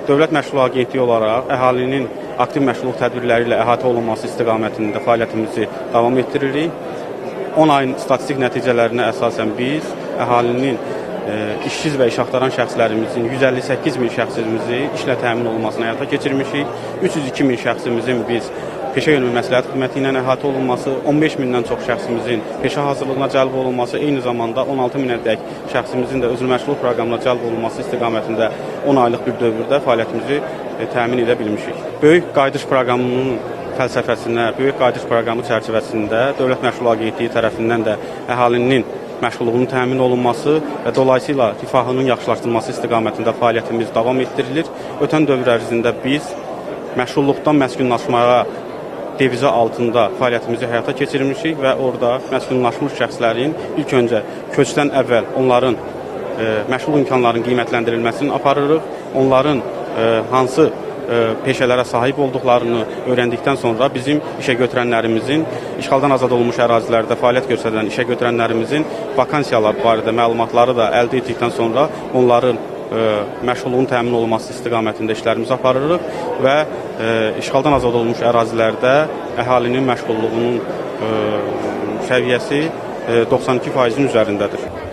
Dövlət Məşğul Agentliyi olaraq əhalinin aktiv məşğulluq tədbirləri ilə əhatə olunması istiqamətində fəaliyyətimizi davam etdiririk. 10 ayın statistik nəticələrinə əsasən biz əhalinin işsiz və iş axtaran şəxslərimizin 158 min şəxsimizi işlə təmin olunmasına həyata keçirmişik. 302 min şəxsimizin biz peşə yönümlü məsləhət xidməti ilə əhatə olunması, 15 mindən çox şəxsimizin peşə hazırlığına cəlb olunması, eyni zamanda 16 minədək şəxsimizin də özünü məşğulluq proqramına cəlb olunması istiqamətində 10 aylıq bir dövrdə fəaliyyətimizi təmin edə bilmişik. Böyük qayıdış proqramının fəlsəfəsinə, böyük qayıdış proqramı çərçivəsində Dövlət Məşğul Agentliyi tərəfindən də əhalinin məşğulluğunun təmin olunması və dolayısıyla rifahının yaxşılaşdırılması istiqamətində fəaliyyətimiz davam etdirilir. Ötən dövr ərzində biz məşğulluqdan məskunlaşmaya devizə altında fəaliyyətimizi həyata keçirmişik və orada məskunlaşmış şəxslərin ilk öncə köçdən əvvəl onların məşğul imkanlarının qiymətləndirilməsini aparırıq. Onların hansı peşələrə sahib olduqlarını öyrəndikdən sonra bizim işə götürənlərimizin, işğaldan azad olunmuş ərazilərdə fəaliyyət göstərən işə götürənlərimizin vakansiyalar barədə məlumatları da əldə etdikdən sonra onların məşğulluğun təmin olunması istiqamətində işlərimizi aparırıq və işğaldan azad olunmuş ərazilərdə əhalinin məşğulluğunun səviyyəsi 92%-in üzərindədir.